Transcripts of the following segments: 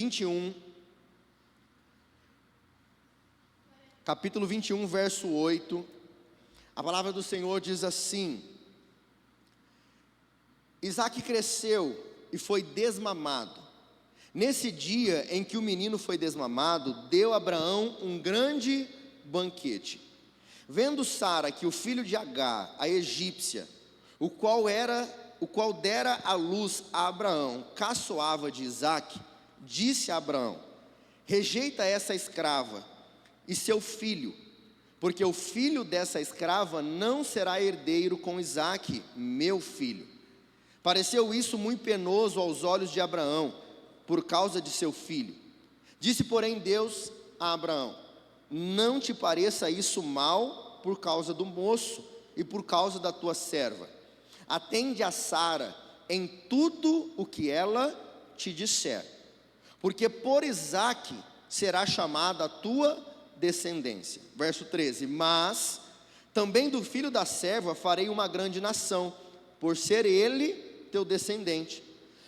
21, capítulo 21, verso 8, a palavra do Senhor diz assim: Isaque cresceu e foi desmamado. Nesse dia em que o menino foi desmamado, deu Abraão um grande banquete. Vendo Sara que o filho de Agar, a egípcia, o qual dera à luz a Abraão, caçoava de Isaque, disse a Abraão: rejeita essa escrava e seu filho, porque o filho dessa escrava não será herdeiro com Isaque, meu filho. Pareceu isso muito penoso aos olhos de Abraão, por causa de seu filho. Disse, porém, Deus a Abraão: não te pareça isso mal por causa do moço e por causa da tua serva. Atende a Sara em tudo o que ela te disser, porque por Isaque será chamada a tua descendência. Verso 13: mas também do filho da serva farei uma grande nação, por ser ele teu descendente.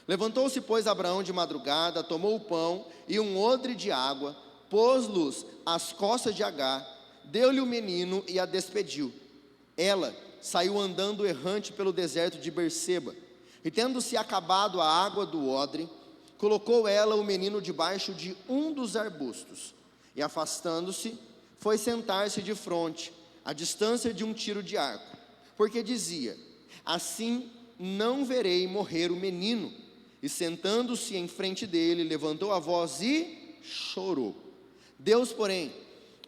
Levantou-se, pois, Abraão de madrugada, tomou o pão e um odre de água, pôs-los às costas de Agar, deu-lhe o menino e a despediu. Ela saiu andando errante pelo deserto de Berseba, e tendo-se acabado a água do odre, colocou ela o menino debaixo de um dos arbustos, e afastando-se, foi sentar-se de fronte, à distância de um tiro de arco, porque dizia: assim não verei morrer o menino. E sentando-se em frente dele, levantou a voz e chorou. Deus, porém,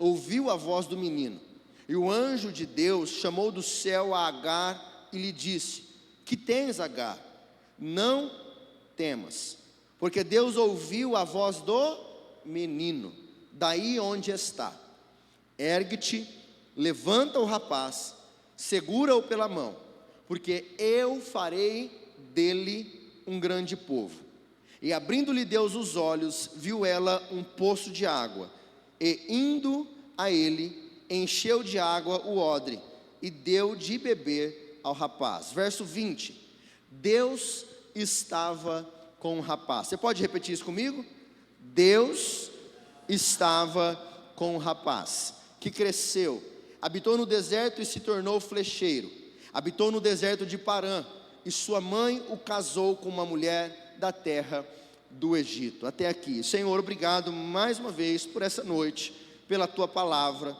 ouviu a voz do menino, e o anjo de Deus chamou do céu a Agar e lhe disse: que tens, Agar? Não temas, porque Deus ouviu a voz do menino, daí onde está. Ergue-te, levanta o rapaz, segura-o pela mão, porque eu farei dele um grande povo. E abrindo-lhe Deus os olhos, viu ela um poço de água, e indo a ele, encheu de água o odre, e deu de beber ao rapaz. Verso 20: Deus estava com o rapaz. Você pode repetir isso comigo? Deus estava com o rapaz, que cresceu, habitou no deserto e se tornou flecheiro, habitou no deserto de Parã, e sua mãe o casou com uma mulher da terra do Egito. Até aqui. Senhor, obrigado mais uma vez por essa noite, pela tua palavra,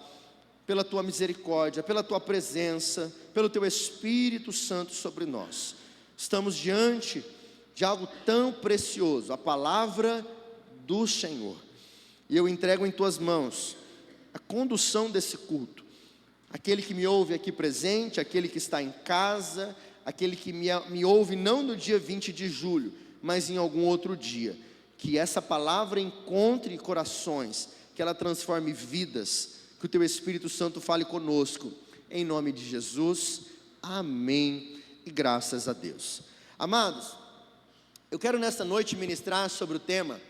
pela tua misericórdia, pela tua presença, pelo teu Espírito Santo sobre nós. Estamos diante de algo tão precioso, a palavra do Senhor, e eu entrego em tuas mãos a condução desse culto. Aquele que me ouve aqui presente, aquele que está em casa, aquele que me ouve não no dia 20 de julho, mas em algum outro dia, que essa palavra encontre corações, que ela transforme vidas, que o teu Espírito Santo fale conosco, em nome de Jesus, amém, e graças a Deus. Amados, eu quero nesta noite ministrar sobre o tema: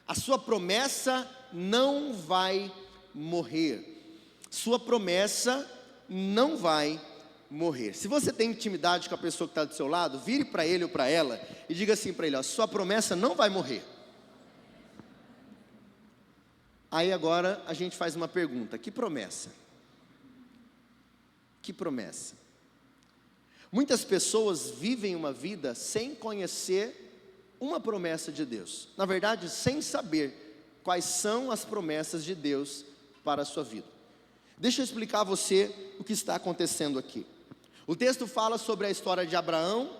a sua promessa não vai morrer. Sua promessa não vai morrer. Se você tem intimidade com a pessoa que está do seu lado, vire para ele ou para ela e diga assim para ele: ó, sua promessa não vai morrer. Aí agora a gente faz uma pergunta: que promessa? Que promessa? Muitas pessoas vivem uma vida sem conhecer uma promessa de Deus, na verdade sem saber quais são as promessas de Deus para a sua vida. Deixa eu explicar a você o que está acontecendo aqui. O texto fala sobre a história de Abraão,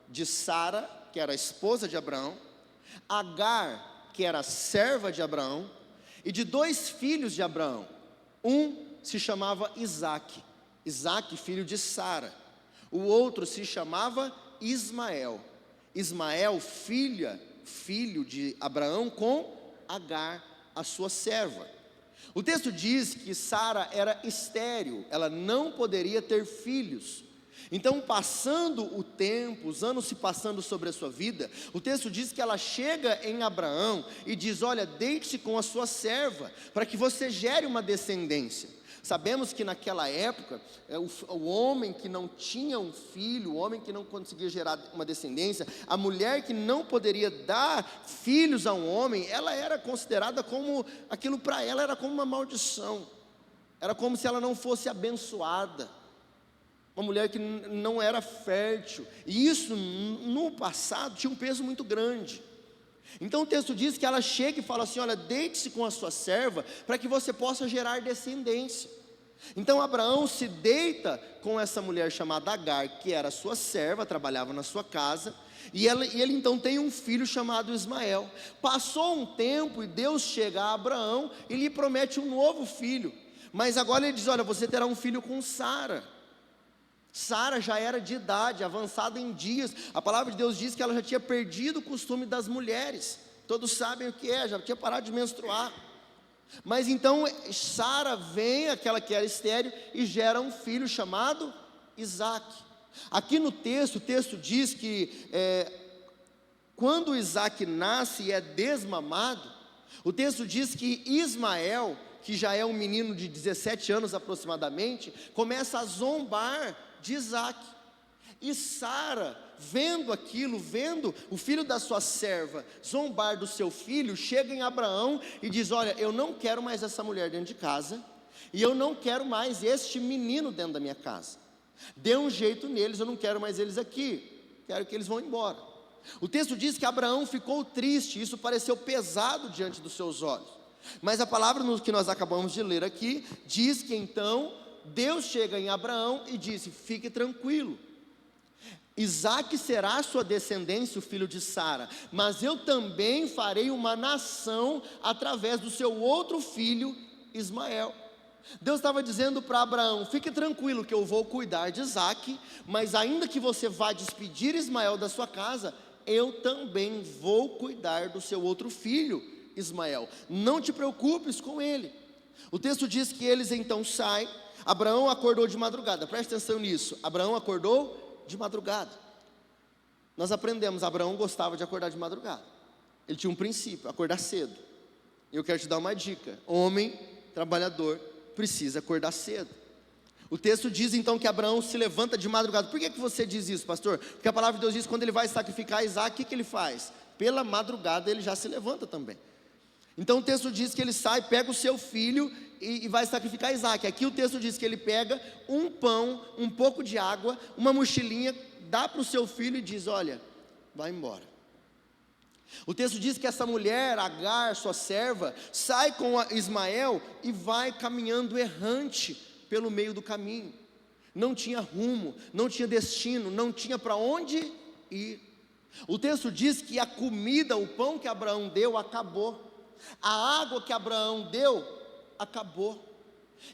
de Sara, que era a esposa de Abraão, Agar, que era a serva de Abraão, e de dois filhos de Abraão. Um se chamava Isaque, filho de Sara. O outro se chamava Ismael, filho de Abraão com Agar, a sua serva. O texto diz que Sara era estéril, ela não poderia ter filhos. Então, passando o tempo, os anos se passando sobre a sua vida, o texto diz que ela chega em Abraão e diz: olha, deite-se com a sua serva, para que você gere uma descendência. Sabemos que naquela época, o homem que não tinha um filho, o homem que não conseguia gerar uma descendência, a mulher que não poderia dar filhos a um homem, ela era considerada como, aquilo para ela era como uma maldição, era como se ela não fosse abençoada, uma mulher que não era fértil, e isso no passado tinha um peso muito grande. Então o texto diz que ela chega e fala assim: olha, deite-se com a sua serva, para que você possa gerar descendência. Então Abraão se deita com essa mulher chamada Agar, que era sua serva, trabalhava na sua casa, e ele então tem um filho chamado Ismael. Passou um tempo e Deus chega a Abraão e lhe promete um novo filho, mas agora ele diz: olha, você terá um filho com Sara. Sara já era de idade, avançada em dias. A palavra de Deus diz que ela já tinha perdido o costume das mulheres. Todos sabem o que é, já tinha parado de menstruar. Mas então Sara vem, aquela que era estéril, e gera um filho chamado Isaac. Aqui no texto, o texto diz que quando Isaac nasce e é desmamado, o texto diz que Ismael, que já é um menino de 17 anos aproximadamente, começa a zombar de Isaac. E Sara, vendo aquilo, vendo o filho da sua serva zombar do seu filho, chega em Abraão e diz: olha, eu não quero mais essa mulher dentro de casa, e eu não quero mais este menino dentro da minha casa. Dê um jeito neles, eu não quero mais eles aqui, quero que eles vão embora. O texto diz que Abraão ficou triste, isso pareceu pesado diante dos seus olhos, mas a palavra que nós acabamos de ler aqui, diz que então Deus chega em Abraão e disse: fique tranquilo, Isaac será a sua descendência, o filho de Sara, mas eu também farei uma nação através do seu outro filho, Ismael. Deus estava dizendo para Abraão: fique tranquilo que eu vou cuidar de Isaac, mas ainda que você vá despedir Ismael da sua casa, eu também vou cuidar do seu outro filho, Ismael. Não te preocupes com ele. O texto diz que eles então saem. Abraão acordou de madrugada, preste atenção nisso, Abraão acordou de madrugada. Nós aprendemos, Abraão gostava de acordar de madrugada, ele tinha um princípio: acordar cedo. Eu quero te dar uma dica: homem trabalhador precisa acordar cedo. O texto diz então que Abraão se levanta de madrugada. Por que você diz isso, pastor? Porque a palavra de Deus diz que quando ele vai sacrificar Isaac, o que ele faz? Pela madrugada ele já se levanta também. Então o texto diz que ele sai, pega o seu filho e vai sacrificar Isaac. Aqui o texto diz que ele pega um pão, um pouco de água, uma mochilinha, dá para o seu filho e diz: olha, vai embora. O texto diz que essa mulher, Agar, sua serva, sai com Ismael e vai caminhando errante pelo meio do caminho. Não tinha rumo, não tinha destino, não tinha para onde ir. O texto diz que a comida, o pão que Abraão deu, acabou. A água que Abraão deu, acabou.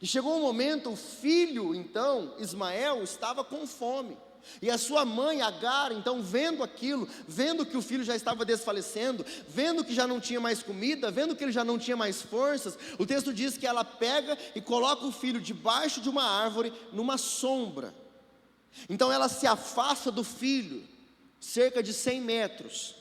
E chegou um momento, o filho, então, Ismael, estava com fome. E a sua mãe, Agar, então, vendo aquilo, vendo que o filho já estava desfalecendo, vendo que já não tinha mais comida, vendo que ele já não tinha mais forças, o texto diz que ela pega e coloca o filho debaixo de uma árvore, numa sombra. Então ela se afasta do filho, cerca de 100 metros.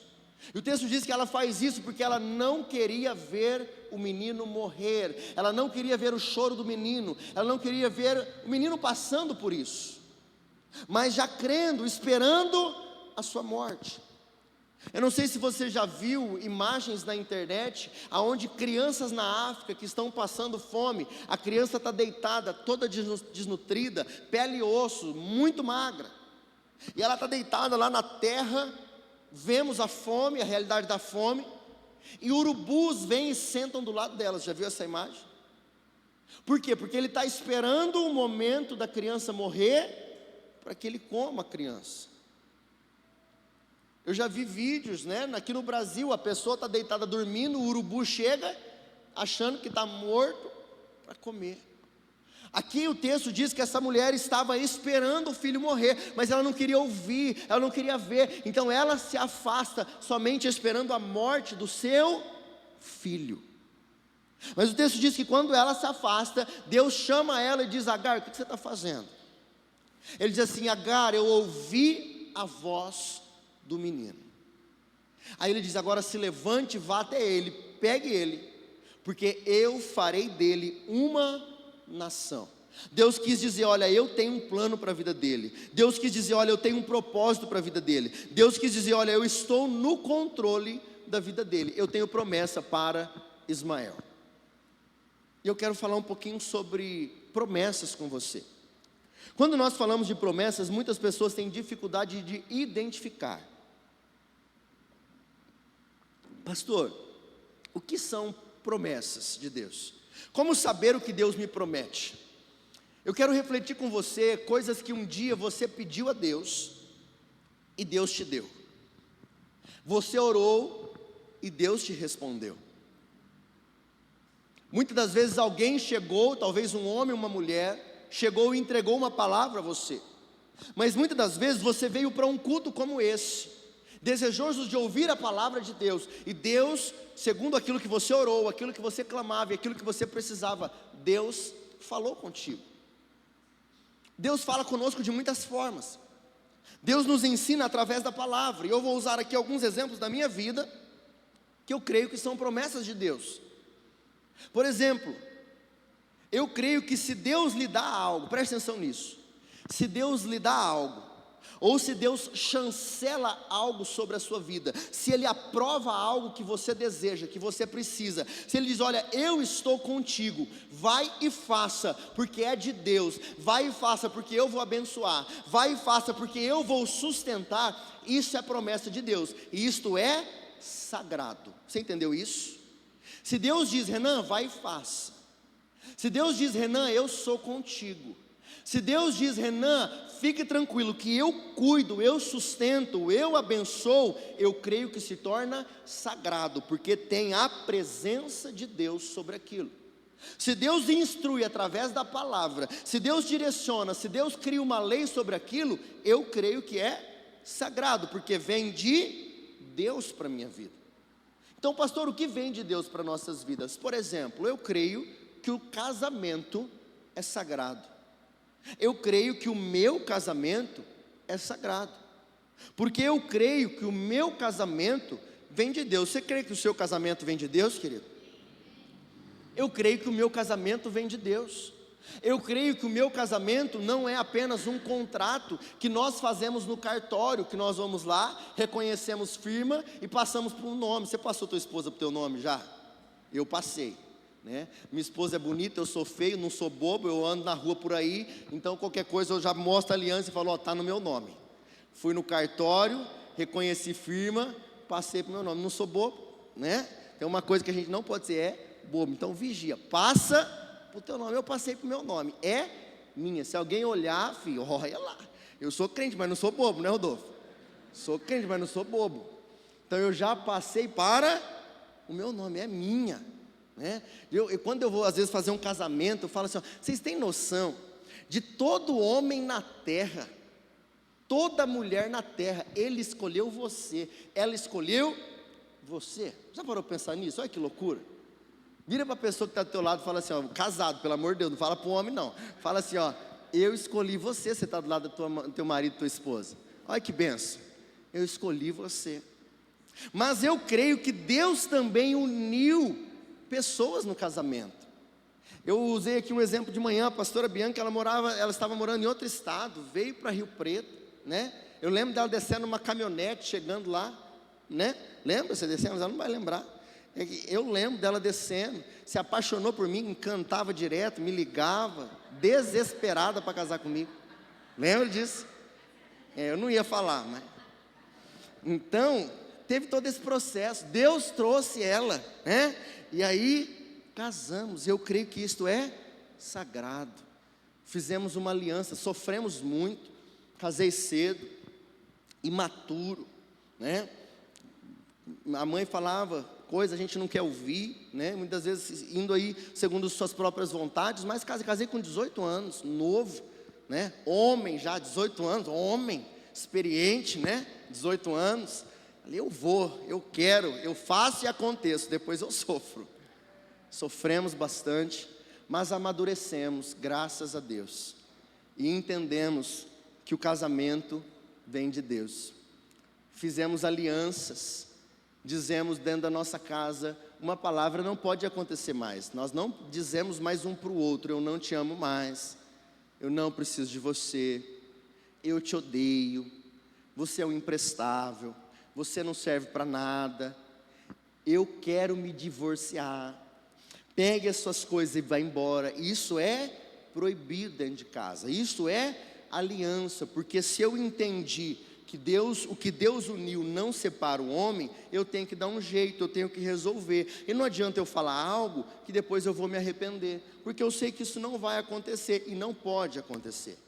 E o texto diz que ela faz isso porque ela não queria ver o menino morrer, ela não queria ver o choro do menino, ela não queria ver o menino passando por isso, mas já crendo, esperando a sua morte. Eu não sei se você já viu imagens na internet, onde crianças na África que estão passando fome, a criança está deitada, toda desnutrida, pele e osso, muito magra, e ela está deitada lá na terra. Vemos a fome, a realidade da fome, e urubus vêm e sentam do lado delas. Já viu essa imagem? Por quê? Porque ele está esperando o momento da criança morrer, para que ele coma a criança. Eu já vi vídeos, né? Aqui no Brasil, a pessoa está deitada dormindo, o urubu chega, achando que está morto, para comer. Aqui o texto diz que essa mulher estava esperando o filho morrer, mas ela não queria ouvir, ela não queria ver, então ela se afasta, somente esperando a morte do seu filho. Mas o texto diz que quando ela se afasta, Deus chama ela e diz: Agar, o que você está fazendo? Ele diz assim: Agar, eu ouvi a voz do menino. Aí ele diz: agora se levante, vá até ele, pegue ele, porque eu farei dele uma nação. Deus quis dizer: olha, eu tenho um plano para a vida dele. Deus quis dizer: olha, eu tenho um propósito para a vida dele. Deus quis dizer: olha, eu estou no controle da vida dele. Eu tenho promessa para Ismael. E eu quero falar um pouquinho sobre promessas com você. Quando nós falamos de promessas, muitas pessoas têm dificuldade de identificar. Pastor, o que são promessas de Deus? Como saber o que Deus me promete? Eu quero refletir com você coisas que um dia você pediu a Deus e Deus te deu. Você orou e Deus te respondeu. Muitas das vezes alguém chegou, talvez um homem, uma mulher, chegou e entregou uma palavra a você. Mas muitas das vezes você veio para um culto como esse, desejoso de ouvir a palavra de Deus, e Deus, segundo aquilo que você orou, aquilo que você clamava e aquilo que você precisava, Deus falou contigo. Deus fala conosco de muitas formas. Deus nos ensina através da palavra, e eu vou usar aqui alguns exemplos da minha vida, que eu creio que são promessas de Deus. Por exemplo, eu creio que se Deus lhe dá algo, preste atenção nisso, se Deus lhe dá algo, ou se Deus chancela algo sobre a sua vida, se Ele aprova algo que você deseja, que você precisa, se Ele diz: olha, eu estou contigo, vai e faça, porque é de Deus, vai e faça, porque eu vou abençoar, vai e faça, porque eu vou sustentar, isso é promessa de Deus, e isto é sagrado. Você entendeu isso? Se Deus diz: Renan, vai e faça. Se Deus diz: Renan, eu sou contigo. Se Deus diz: Renan, fique tranquilo que eu cuido, eu sustento, eu abençoo, eu creio que se torna sagrado, porque tem a presença de Deus sobre aquilo. Se Deus instrui através da palavra, se Deus direciona, se Deus cria uma lei sobre aquilo, eu creio que é sagrado, porque vem de Deus para a minha vida. Então, pastor, o que vem de Deus para nossas vidas? Por exemplo, eu creio que o casamento é sagrado. Eu creio que o meu casamento é sagrado, porque eu creio que o meu casamento vem de Deus. Você crê que o seu casamento vem de Deus, querido? Eu creio que o meu casamento vem de Deus. Eu creio que o meu casamento não é apenas um contrato que nós fazemos no cartório, que nós vamos lá, reconhecemos firma e passamos por um nome. Você passou tua esposa para o teu nome já? Eu passei, né? Minha esposa é bonita, eu sou feio, não sou bobo, eu ando na rua por aí, então qualquer coisa eu já mostro a aliança e falo: ó, está no meu nome. Fui no cartório, reconheci firma, passei para o meu nome, não sou bobo, né? Tem uma coisa que a gente não pode ser, é bobo, então vigia, passa para o teu nome. Eu passei para o meu nome, é minha. Se alguém olhar, filho, olha lá, eu sou crente, mas não sou bobo, né, Rodolfo? Sou crente, mas não sou bobo. Então eu já passei para o meu nome, é minha, né? Quando eu vou às vezes fazer um casamento, eu falo assim: ó, vocês têm noção de todo homem na terra, toda mulher na terra, ele escolheu você, ela escolheu você? Já parou para pensar nisso? Olha que loucura. Vira para a pessoa que está do teu lado e fala assim: ó, casado, pelo amor de Deus, não fala para o homem não, fala assim: ó, eu escolhi você. Você está do lado do teu marido, tua esposa, olha que benção, eu escolhi você. Mas eu creio que Deus também uniu pessoas no casamento. Eu usei aqui um exemplo de manhã, a pastora Bianca, ela estava morando em outro estado, veio para Rio Preto, né? Eu lembro dela descendo numa caminhonete, chegando lá, né? Lembra? Você descendo, mas ela não vai lembrar. Eu lembro dela descendo, se apaixonou por mim, me cantava direto, me ligava, desesperada para casar comigo. Lembra disso? Eu não ia falar, mas... Então, teve todo esse processo, Deus trouxe ela, né? E aí, casamos. Eu creio que isto é sagrado. Fizemos uma aliança, sofremos muito, casei cedo, imaturo, né? A mãe falava coisa, a gente não quer ouvir, né? Muitas vezes indo aí segundo suas próprias vontades, mas casei com 18 anos, novo, né? Homem já, 18 anos, homem, experiente, né? 18 anos, ali eu vou, eu quero, eu faço e aconteço, depois eu sofro. Sofremos bastante, mas amadurecemos, graças a Deus, e entendemos que o casamento vem de Deus. Fizemos alianças, dizemos dentro da nossa casa, uma palavra não pode acontecer mais. Nós não dizemos mais um para o outro: eu não te amo mais, eu não preciso de você, eu te odeio, você é um imprestável, você não serve para nada, eu quero me divorciar, pegue as suas coisas e vá embora. Isso é proibido dentro de casa, isso é aliança, porque se eu entendi que o que Deus uniu não separa o homem, eu tenho que dar um jeito, eu tenho que resolver. E não adianta eu falar algo que depois eu vou me arrepender, porque eu sei que isso não vai acontecer e não pode acontecer.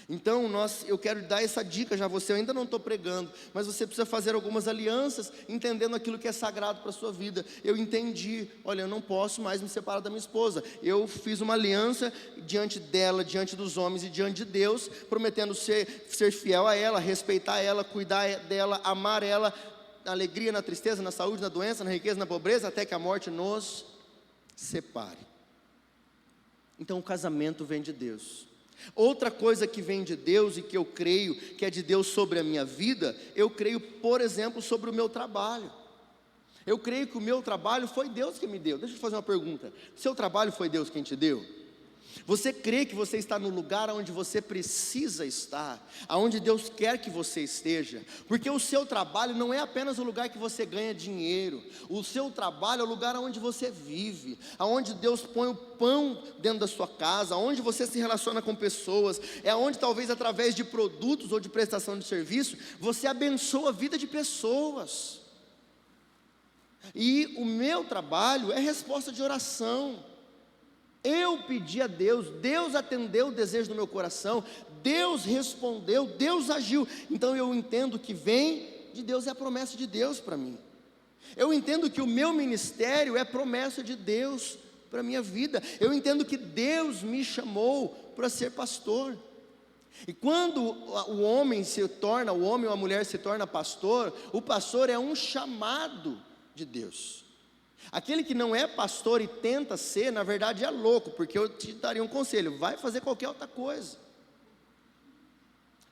Então eu quero dar essa dica já a você. Eu ainda não estou pregando, mas você precisa fazer algumas alianças, entendendo aquilo que é sagrado para a sua vida. Eu entendi, olha, eu não posso mais me separar da minha esposa. Eu fiz uma aliança diante dela, diante dos homens e diante de Deus, prometendo ser fiel a ela, respeitar ela, cuidar dela, amar ela, na alegria, na tristeza, na saúde, na doença, na riqueza, na pobreza, até que a morte nos separe. Então o casamento vem de Deus. Outra coisa que vem de Deus e que eu creio que é de Deus sobre a minha vida, eu creio, por exemplo, sobre o meu trabalho. Eu creio que o meu trabalho foi Deus que me deu. Deixa eu te fazer uma pergunta: seu trabalho foi Deus quem te deu? Você crê que você está no lugar onde você precisa estar, aonde Deus quer que você esteja? Porque o seu trabalho não é apenas o lugar que você ganha dinheiro. O seu trabalho é o lugar onde você vive, aonde Deus põe o pão dentro da sua casa, aonde você se relaciona com pessoas, é onde talvez através de produtos ou de prestação de serviço, você abençoa a vida de pessoas. E o meu trabalho é resposta de oração. Eu pedi a Deus, Deus atendeu o desejo do meu coração, Deus respondeu, Deus agiu. Então eu entendo que vem de Deus, é a promessa de Deus para mim. Eu entendo que o meu ministério é promessa de Deus para a minha vida. Eu entendo que Deus me chamou para ser pastor. E quando o homem ou a mulher se torna pastor, o pastor é um chamado de Deus. Aquele que não é pastor e tenta ser, na verdade é louco, porque eu te daria um conselho: vai fazer qualquer outra coisa.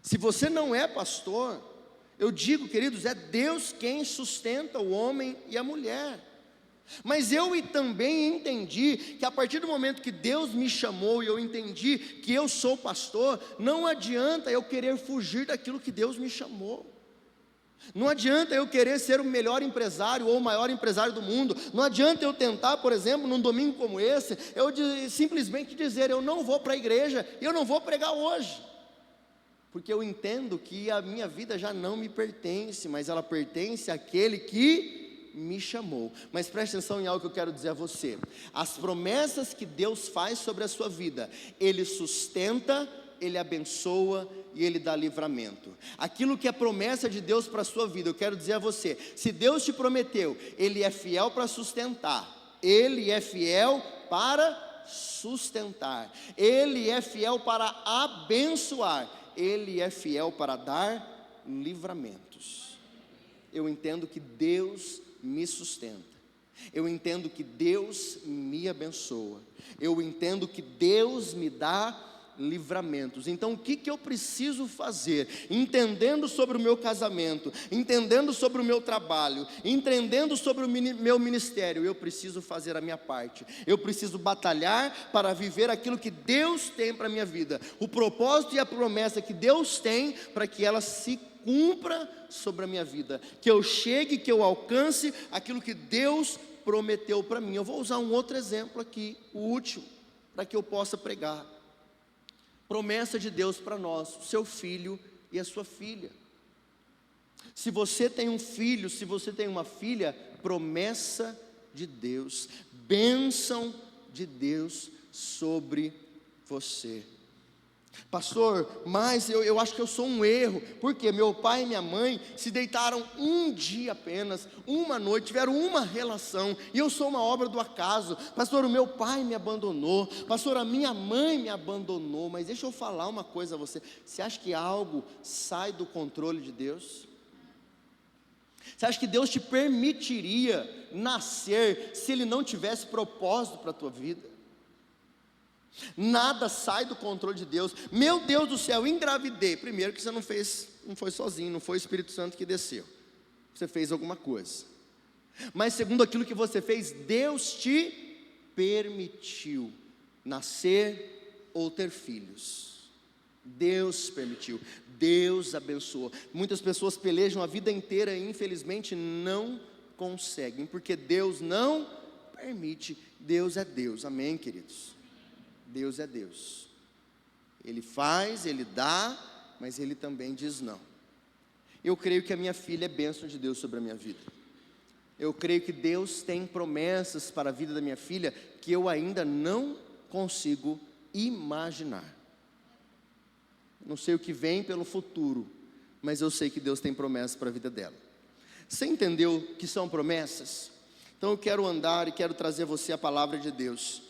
Se você não é pastor, eu digo, queridos, é Deus quem sustenta o homem e a mulher. Mas eu também entendi que a partir do momento que Deus me chamou e eu entendi que eu sou pastor, não adianta eu querer fugir daquilo que Deus me chamou. Não adianta eu querer ser o melhor empresário ou o maior empresário do mundo. Não adianta eu tentar, por exemplo, num domingo como esse, eu simplesmente dizer: eu não vou para a igreja, eu não vou pregar hoje, porque eu entendo que a minha vida já não me pertence, mas ela pertence àquele que me chamou. Mas preste atenção em algo que eu quero dizer a você: as promessas que Deus faz sobre a sua vida, Ele sustenta, Ele abençoa e Ele dá livramento. Aquilo que é promessa de Deus para a sua vida, eu quero dizer a você: se Deus te prometeu, Ele é fiel para sustentar, Ele é fiel para sustentar, Ele é fiel para abençoar, Ele é fiel para dar livramentos. Eu entendo que Deus me sustenta, eu entendo que Deus me abençoa, eu entendo que Deus me dá livramentos. Então o que eu preciso fazer? Entendendo sobre o meu casamento, entendendo sobre o meu trabalho, entendendo sobre o meu ministério, eu preciso fazer a minha parte. Eu preciso batalhar para viver aquilo que Deus tem para a minha vida, o propósito e a promessa que Deus tem, para que ela se cumpra sobre a minha vida, que eu chegue, que eu alcance aquilo que Deus prometeu para mim. Eu vou usar um outro exemplo aqui, o último, para que eu possa pregar. Promessa de Deus para nós: o seu filho e a sua filha. Se você tem um filho, se você tem uma filha, promessa de Deus, bênção de Deus sobre você. Pastor, mas eu acho que eu sou um erro, porque meu pai e minha mãe se deitaram um dia apenas, uma noite, tiveram uma relação, e eu sou uma obra do acaso. Pastor, o meu pai me abandonou, pastor, a minha mãe me abandonou. Mas deixa eu falar uma coisa a você: você acha que algo sai do controle de Deus? Você acha que Deus te permitiria nascer se Ele não tivesse propósito para a tua vida? Nada sai do controle de Deus. Meu Deus do céu, engravidei. Primeiro que você não foi sozinho, não foi o Espírito Santo que desceu. Você fez alguma coisa. Mas segundo aquilo que você fez, Deus te permitiu nascer ou ter filhos. Deus permitiu, Deus abençoou. Muitas pessoas pelejam a vida inteira e infelizmente não conseguem, porque Deus não permite. Deus é Deus, amém, queridos? Deus é Deus. Ele faz, Ele dá, mas Ele também diz não. Eu creio que a minha filha é bênção de Deus sobre a minha vida. Eu creio que Deus tem promessas para a vida da minha filha que eu ainda não consigo imaginar. Não sei o que vem pelo futuro, mas eu sei que Deus tem promessas para a vida dela. Você entendeu que são promessas? Então eu quero andar e quero trazer a você a palavra de Deus.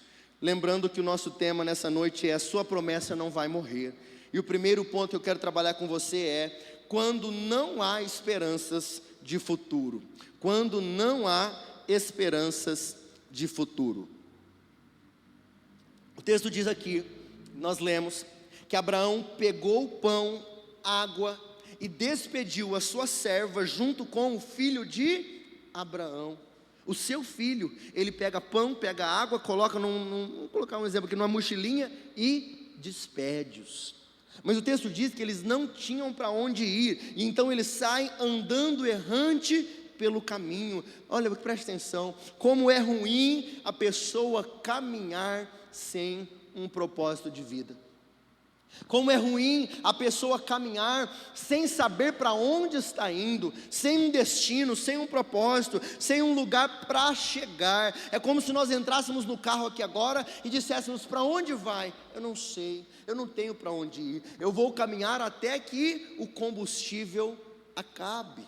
Lembrando que o nosso tema nessa noite é: a sua promessa não vai morrer. E o primeiro ponto que eu quero trabalhar com você é: quando não há esperanças de futuro. Quando não há esperanças de futuro. O texto diz aqui, nós lemos, que Abraão pegou o pão, água e despediu a sua serva junto com o filho de Abraão. O seu filho, ele pega pão, pega água, coloca vou colocar um exemplo aqui, numa mochilinha e despede-os. Mas o texto diz que eles não tinham para onde ir, e então eles saem andando errante pelo caminho. Olha, preste atenção, como é ruim a pessoa caminhar sem um propósito de vida. Como é ruim a pessoa caminhar sem saber para onde está indo, sem um destino, sem um propósito, sem um lugar para chegar. É como se nós entrássemos no carro aqui agora e disséssemos: para onde vai? Eu não sei, eu não tenho para onde ir. Eu vou caminhar até que o combustível acabe.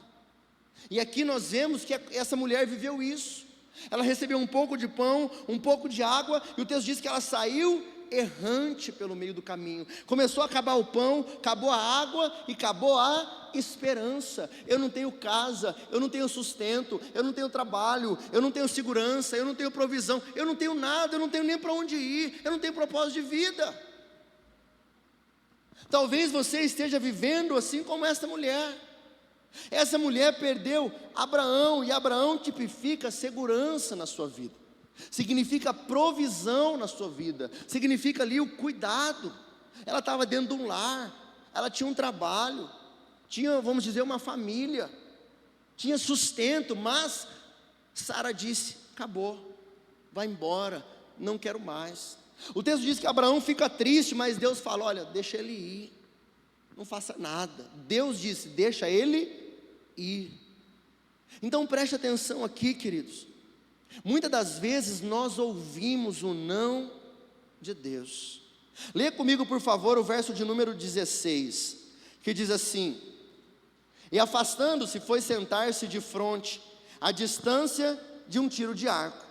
E aqui nós vemos que essa mulher viveu isso. Ela recebeu um pouco de pão, um pouco de água, e o texto diz que ela saiu errante pelo meio do caminho. Começou a acabar o pão, acabou a água e acabou a esperança. Eu não tenho casa, eu não tenho sustento, eu não tenho trabalho, eu não tenho segurança, eu não tenho provisão, eu não tenho nada, eu não tenho nem para onde ir, eu não tenho propósito de vida. Talvez você esteja vivendo assim como essa mulher. Essa mulher perdeu Abraão, e Abraão tipifica segurança na sua vida. Significa provisão na sua vida, significa ali o cuidado. Ela estava dentro de um lar, ela tinha um trabalho, tinha, vamos dizer, uma família, tinha sustento, mas Sara disse: acabou, vai embora, não quero mais. O texto diz que Abraão fica triste, mas Deus fala: olha, deixa ele ir, não faça nada. Deus disse: deixa ele ir. Então preste atenção aqui, queridos. Muitas das vezes nós ouvimos o não de Deus. Leia comigo, por favor, o verso de número 16, que diz assim: e afastando-se, foi sentar-se de fronte, à distância de um tiro de arco,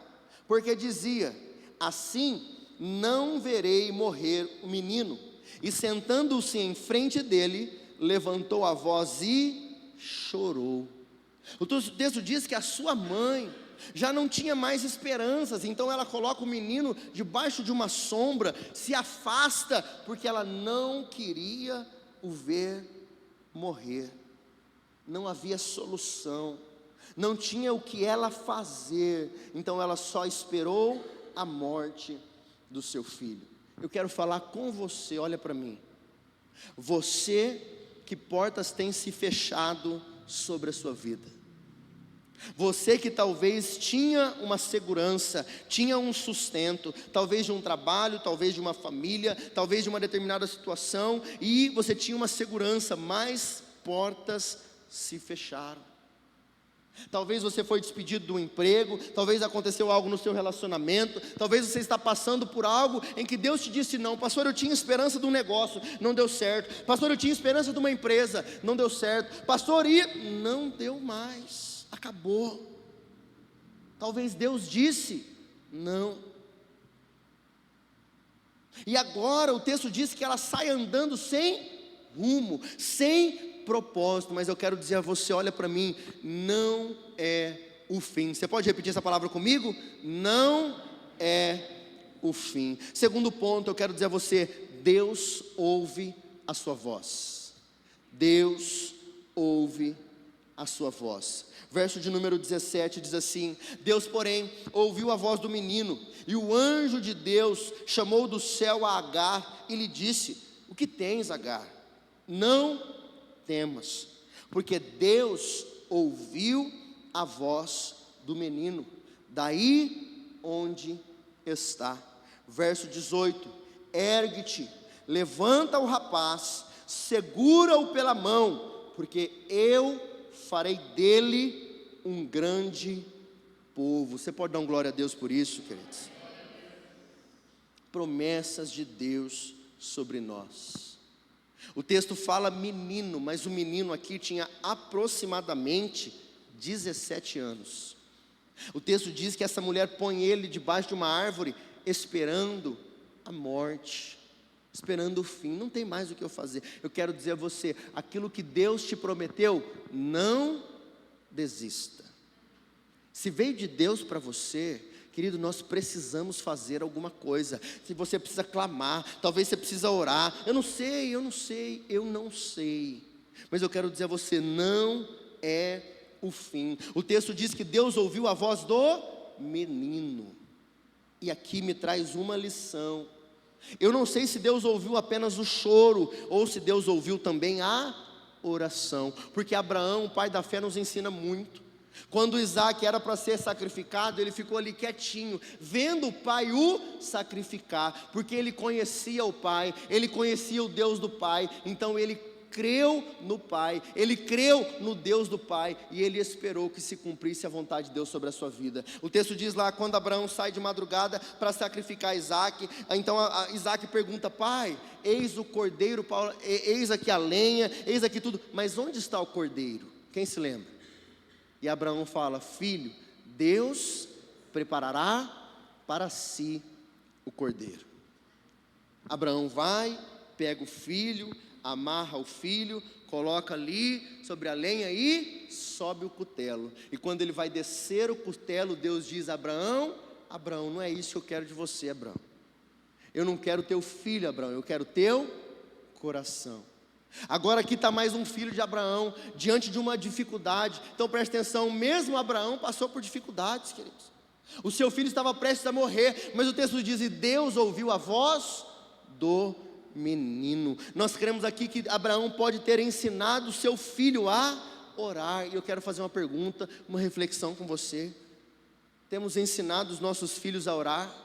porque dizia: assim não verei morrer o menino. E sentando-se em frente dele, levantou a voz e chorou. O texto diz que a sua mãe já não tinha mais esperanças, então ela coloca o menino debaixo de uma sombra, se afasta, porque ela não queria o ver morrer. Não havia solução, não tinha o que ela fazer, então ela só esperou a morte do seu filho. Eu quero falar com você, olha para mim. Você, que portas têm se fechado sobre a sua vida? Você que talvez tinha uma segurança, tinha um sustento, talvez de um trabalho, talvez de uma família, talvez de uma determinada situação, e você tinha uma segurança, mas portas se fecharam. Talvez você foi despedido do emprego, talvez aconteceu algo no seu relacionamento, talvez você está passando por algo em que Deus te disse não. Pastor, eu tinha esperança de um negócio, não deu certo. Pastor, eu tinha esperança de uma empresa, não deu certo. Pastor, e não deu mais. Acabou. Talvez Deus disse não. E agora o texto diz que ela sai andando sem rumo, sem propósito. Mas eu quero dizer a você, olha para mim, não é o fim. Você pode repetir essa palavra comigo? Não é o fim. Segundo ponto, eu quero dizer a você: Deus ouve a sua voz. Deus ouve a sua voz. Verso de número 17 diz assim: Deus, porém, ouviu a voz do menino, e o anjo de Deus chamou do céu a Agar e lhe disse: o que tens, Agar? Não temas, porque Deus ouviu a voz do menino, daí onde está. Verso 18: ergue-te, levanta o rapaz, segura-o pela mão, porque eu farei dele um grande povo. Você pode dar um glória a Deus por isso, queridos? Promessas de Deus sobre nós. O texto fala menino, mas o menino aqui tinha aproximadamente 17 anos. O texto diz que essa mulher põe ele debaixo de uma árvore, esperando a morte, esperando o fim. Não tem mais o que eu fazer. Eu quero dizer a você: aquilo que Deus te prometeu, não desista. Se veio de Deus para você, querido, nós precisamos fazer alguma coisa. Se você precisa clamar, talvez você precisa orar. Eu não sei. Mas eu quero dizer a você: não é o fim. O texto diz que Deus ouviu a voz do menino. E aqui me traz uma lição. Eu não sei se Deus ouviu apenas o choro, ou se Deus ouviu também a oração. Porque Abraão, o pai da fé, nos ensina muito. Quando Isaac era para ser sacrificado, ele ficou ali quietinho, vendo o pai o sacrificar, porque ele conhecia o pai, ele conhecia o Deus do pai. Então ele creu no pai, ele creu no Deus do pai, e ele esperou que se cumprisse a vontade de Deus sobre a sua vida. O texto diz lá, quando Abraão sai de madrugada para sacrificar Isaac, então Isaac pergunta: pai, eis o cordeiro, eis aqui a lenha, eis aqui tudo, mas onde está o cordeiro? Quem se lembra? E Abraão fala: filho, Deus preparará para si o cordeiro. Abraão vai, pega o filho, amarra o filho, coloca ali sobre a lenha e sobe o cutelo. E quando ele vai descer o cutelo, Deus diz: Abraão, Abraão, não é isso que eu quero de você, Abraão. Eu não quero teu filho, Abraão, eu quero teu coração. Agora aqui está mais um filho de Abraão, diante de uma dificuldade. Então preste atenção, mesmo Abraão passou por dificuldades, queridos. O seu filho estava prestes a morrer, mas o texto diz: e Deus ouviu a voz do menino. Nós cremos aqui que Abraão pode ter ensinado o seu filho a orar. E eu quero fazer uma pergunta, uma reflexão com você. Temos ensinado os nossos filhos a orar?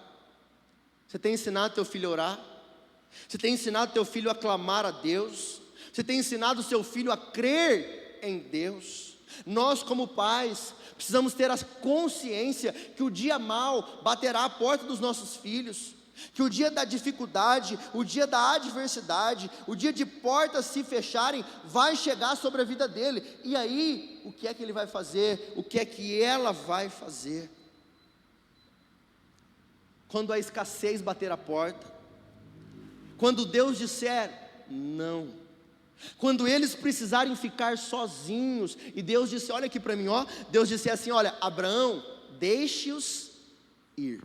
Você tem ensinado teu filho a orar? Você tem ensinado teu filho a clamar a Deus? Você tem ensinado o seu filho a crer em Deus? Nós, como pais, precisamos ter a consciência que o dia mau baterá à porta dos nossos filhos, que o dia da dificuldade, o dia da adversidade, o dia de portas se fecharem, vai chegar sobre a vida dele. E aí, o que é que ele vai fazer? O que é que ela vai fazer? Quando a escassez bater a porta, quando Deus disser não, quando eles precisarem ficar sozinhos, e Deus disse: olha aqui para mim, ó. Deus disse assim: olha, Abraão, deixe-os ir,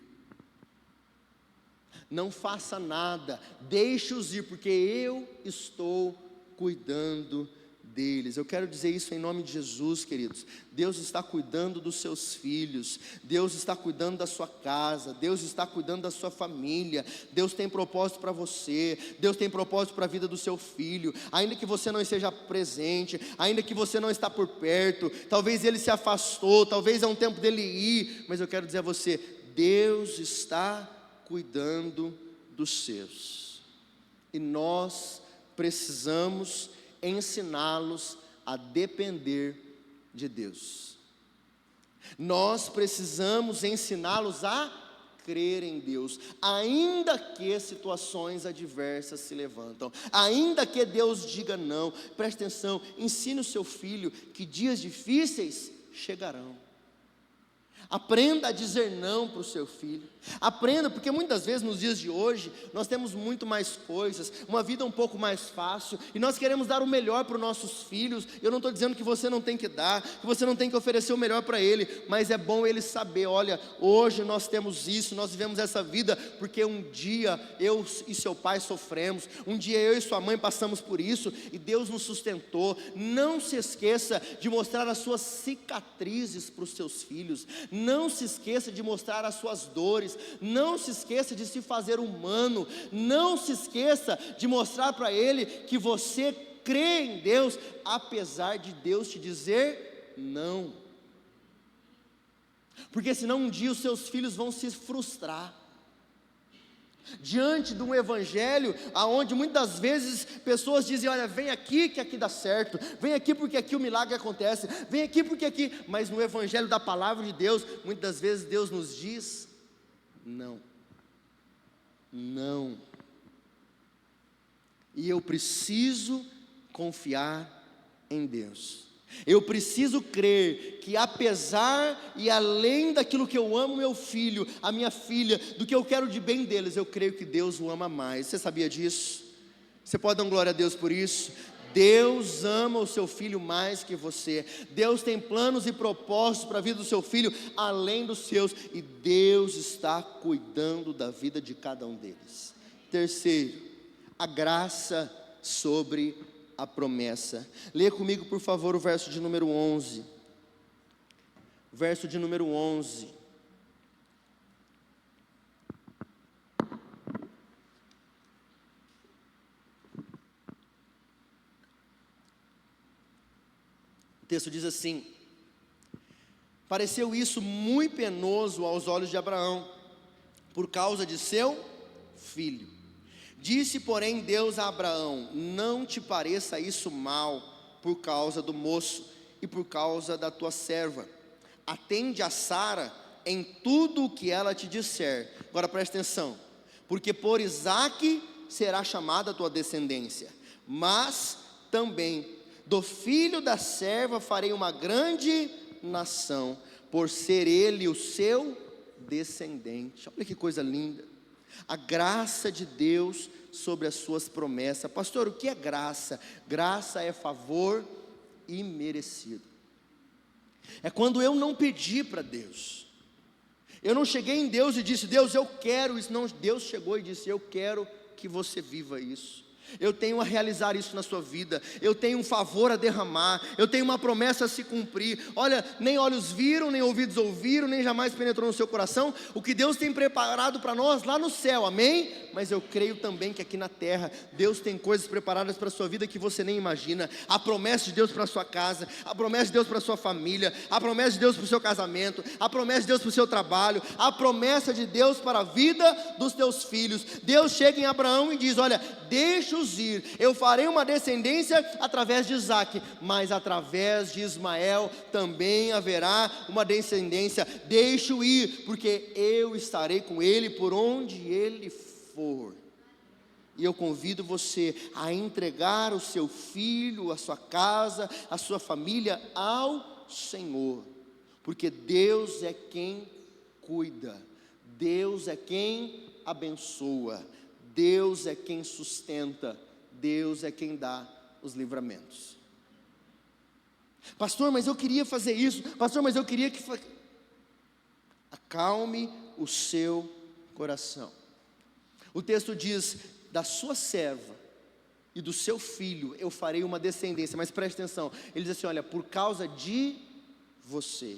não faça nada, deixe-os ir, porque eu estou cuidando deles. Eu quero dizer isso em nome de Jesus, queridos. Deus está cuidando dos seus filhos, Deus está cuidando da sua casa, Deus está cuidando da sua família. Deus tem propósito para você, Deus tem propósito para a vida do seu filho, ainda que você não esteja presente, ainda que você não está por perto, talvez ele se afastou, talvez é um tempo dele ir, mas eu quero dizer a você: Deus está cuidando dos seus, e nós precisamos ensiná-los a depender de Deus. Nós precisamos ensiná-los a crer em Deus, ainda que situações adversas se levantam, ainda que Deus diga não. Preste atenção, ensine o seu filho que dias difíceis chegarão. Aprenda a dizer não para o seu filho. Aprenda, porque muitas vezes nos dias de hoje nós temos muito mais coisas, uma vida um pouco mais fácil, e nós queremos dar o melhor para os nossos filhos. Eu não estou dizendo que você não tem que dar, que você não tem que oferecer o melhor para ele, mas é bom ele saber: olha, hoje nós temos isso, nós vivemos essa vida, porque um dia eu e seu pai sofremos, um dia eu e sua mãe passamos por isso, e Deus nos sustentou. Não se esqueça de mostrar as suas cicatrizes para os seus filhos, não se esqueça de mostrar as suas dores, não se esqueça de se fazer humano, não se esqueça de mostrar para ele que você crê em Deus, apesar de Deus te dizer não, porque senão um dia os seus filhos vão se frustrar, diante de um evangelho, aonde muitas vezes pessoas dizem: olha, vem aqui que aqui dá certo, vem aqui porque aqui o milagre acontece, vem aqui porque aqui, mas no evangelho da palavra de Deus, muitas vezes Deus nos diz: não, não, e eu preciso confiar em Deus, eu preciso crer que apesar e além daquilo que eu amo meu filho, a minha filha, do que eu quero de bem deles, eu creio que Deus o ama mais. Você sabia disso? Você pode dar glória a Deus por isso? Deus ama o seu filho mais que você. Deus tem planos e propósitos para a vida do seu filho, além dos seus, e Deus está cuidando da vida de cada um deles. Terceiro, a graça sobre a promessa. Leia comigo, por favor, o verso de número 11. Verso de número 11. O texto diz assim: pareceu isso muito penoso aos olhos de Abraão, por causa de seu filho. Disse, porém, Deus a Abraão: não te pareça isso mal, por causa do moço e por causa da tua serva. Atende a Sara em tudo o que ela te disser. Agora presta atenção: porque por Isaque será chamada a tua descendência, mas também do filho da serva farei uma grande nação, por ser ele o seu descendente. Olha que coisa linda, a graça de Deus sobre as suas promessas. Pastor, o que é graça? Graça é favor imerecido. É quando eu não pedi para Deus, eu não cheguei em Deus e disse: Deus, eu quero isso. Não, Deus chegou e disse: eu quero que você viva isso. Eu tenho a realizar isso na sua vida, eu tenho um favor a derramar, eu tenho uma promessa a se cumprir. Olha, nem olhos viram, nem ouvidos ouviram, nem jamais penetrou no seu coração o que Deus tem preparado para nós lá no céu, amém? Mas eu creio também que aqui na terra Deus tem coisas preparadas para a sua vida que você nem imagina. A promessa de Deus para a sua casa, a promessa de Deus para a sua família, a promessa de Deus para o seu casamento, a promessa de Deus para o seu trabalho, a promessa de Deus para a vida dos teus filhos. Deus chega em Abraão e diz: olha, deixa-os ir, eu farei uma descendência através de Isaque, mas através de Ismael também haverá uma descendência. Deixa-o ir, porque eu estarei com ele por onde ele for. E eu convido você a entregar o seu filho, a sua casa, a sua família ao Senhor, porque Deus é quem cuida, Deus é quem abençoa, Deus é quem sustenta, Deus é quem dá os livramentos. Pastor, mas eu queria fazer isso. Pastor, mas eu queria que... Acalme o seu coração. O texto diz: da sua serva e do seu filho eu farei uma descendência. Mas preste atenção, ele diz assim: olha, por causa de você.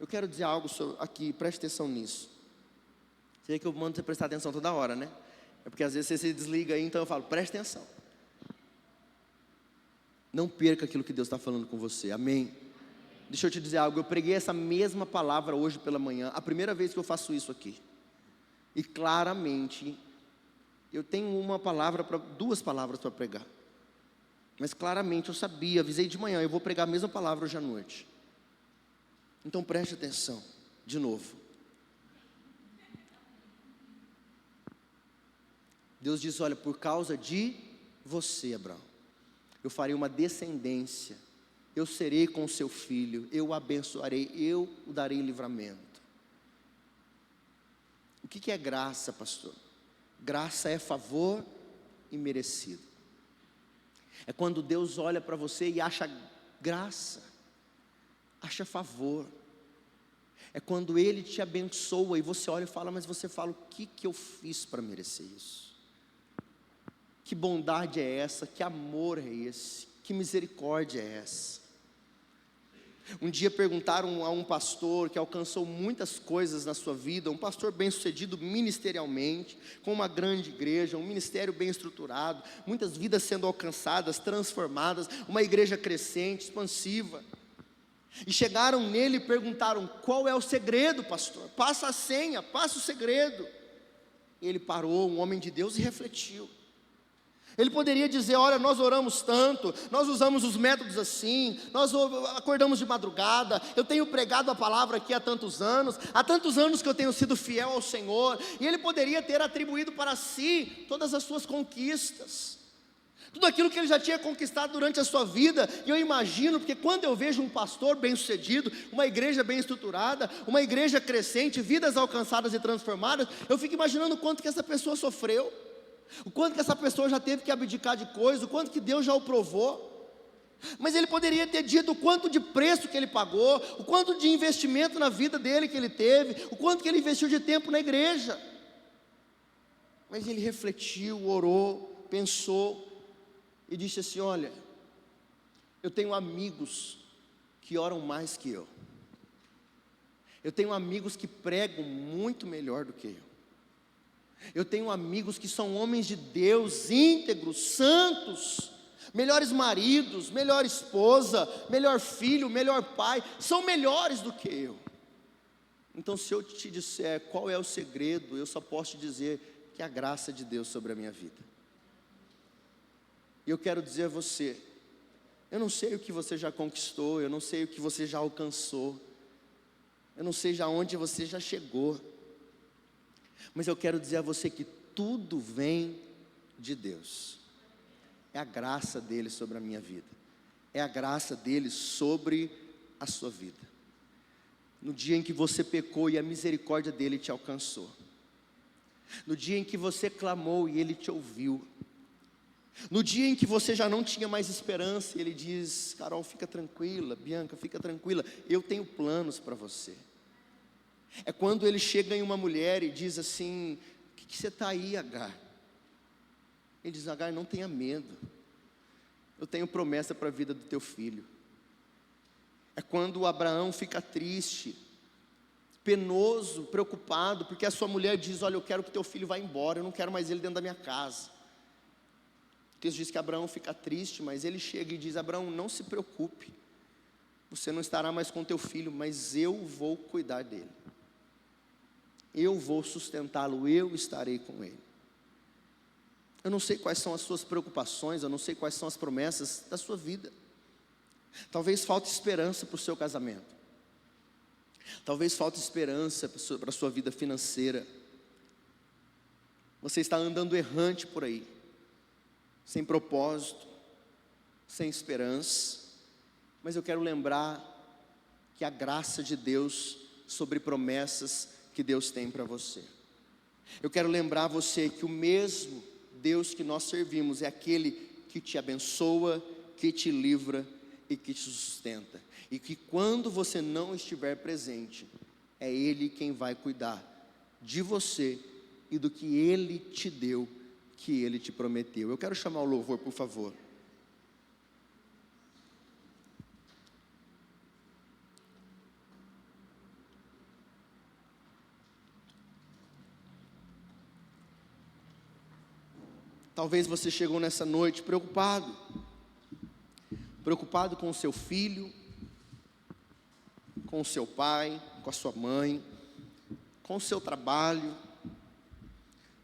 Eu quero dizer algo aqui, preste atenção nisso. Sei que eu mando você prestar atenção toda hora, né? É porque às vezes você se desliga aí, então eu falo: preste atenção. Não perca aquilo que Deus está falando com você, amém? Deixa eu te dizer algo, eu preguei essa mesma palavra hoje pela manhã, a primeira vez que eu faço isso aqui. E claramente, eu tenho duas palavras para pregar. Mas claramente eu sabia, avisei de manhã, eu vou pregar a mesma palavra hoje à noite. Então preste atenção, de novo. Deus diz: olha, por causa de você, Abraão, eu farei uma descendência eu serei com seu filho, eu o abençoarei, eu o darei livramento. O que é graça, pastor? Graça é favor imerecido. É quando Deus olha para você e acha graça, acha favor. É quando Ele te abençoa e você olha e fala, mas você fala, o que eu fiz para merecer isso? Que bondade é essa? Que amor é esse? Que misericórdia é essa? Um dia perguntaram a um pastor que alcançou muitas coisas na sua vida, um pastor bem sucedido ministerialmente, com uma grande igreja, um ministério bem estruturado, muitas vidas sendo alcançadas, transformadas, uma igreja crescente, expansiva. E chegaram nele e perguntaram, qual é o segredo, pastor? Passa a senha, passa o segredo. Ele parou, um homem de Deus, e refletiu. Ele poderia dizer, olha, nós oramos tanto, nós usamos os métodos assim, nós acordamos de madrugada, eu tenho pregado a palavra aqui há tantos anos que eu tenho sido fiel ao Senhor, e ele poderia ter atribuído para si todas as suas conquistas, tudo aquilo que ele já tinha conquistado durante a sua vida. E eu imagino, porque quando eu vejo um pastor bem sucedido, uma igreja bem estruturada, uma igreja crescente, vidas alcançadas e transformadas, eu fico imaginando o quanto que essa pessoa sofreu, o quanto que essa pessoa já teve que abdicar de coisas, o quanto que Deus já o provou. Mas ele poderia ter dito o quanto de preço que ele pagou, o quanto de investimento na vida dele que ele teve, o quanto que ele investiu de tempo na igreja. Mas ele refletiu, orou, pensou e disse assim, olha, eu tenho amigos que oram mais que eu tenho amigos que pregam muito melhor do que eu tenho amigos que são homens de Deus, íntegros, santos, melhores maridos, melhor esposa, melhor filho, melhor pai, são melhores do que eu. Então, se eu te disser qual é o segredo, eu só posso te dizer que é a graça de Deus sobre a minha vida. E eu quero dizer a você, eu não sei o que você já conquistou, eu não sei o que você já alcançou, eu não sei já onde você já chegou, mas eu quero dizer a você que tudo vem de Deus. É a graça dele sobre a minha vida, é a graça dele sobre a sua vida. No dia em que você pecou e a misericórdia dele te alcançou, no dia em que você clamou e ele te ouviu, no dia em que você já não tinha mais esperança, ele diz, Carol, fica tranquila, Bianca, fica tranquila, eu tenho planos para você. É quando ele chega em uma mulher e diz assim, o que você está aí, Agar? Ele diz, Agar, não tenha medo, eu tenho promessa para a vida do teu filho. É quando Abraão fica triste, penoso, preocupado, porque a sua mulher diz, olha, eu quero que teu filho vá embora, eu não quero mais ele dentro da minha casa. O texto diz que Abraão fica triste, mas ele chega e diz, Abraão, não se preocupe, você não estará mais com teu filho, mas eu vou cuidar dele, eu vou sustentá-lo, eu estarei com ele. Eu não sei quais são as suas preocupações, eu não sei quais são as promessas da sua vida. Talvez falte esperança para o seu casamento, talvez falte esperança para a sua vida financeira. Você está andando errante por aí, sem propósito, sem esperança, mas eu quero lembrar que a graça de Deus sobre promessas que Deus tem para você. Eu quero lembrar você que o mesmo Deus que nós servimos é aquele que te abençoa, que te livra e que te sustenta, e que quando você não estiver presente, é Ele quem vai cuidar de você e do que Ele te deu, que Ele te prometeu. Eu quero chamar o louvor, por favor. Talvez você chegou nessa noite preocupado com o seu filho, com o seu pai, com a sua mãe, com o seu trabalho.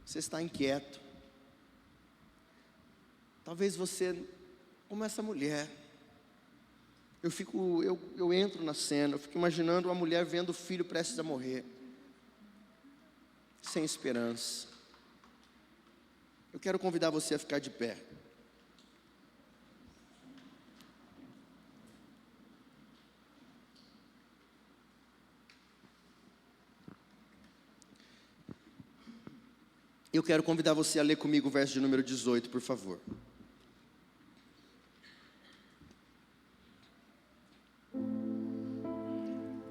Você está inquieto. Talvez você, como essa mulher, eu entro na cena, eu fico imaginando uma mulher vendo o filho prestes a morrer, sem esperança. Eu quero convidar você a ficar de pé. Eu quero convidar você a ler comigo o verso de número 18, por favor.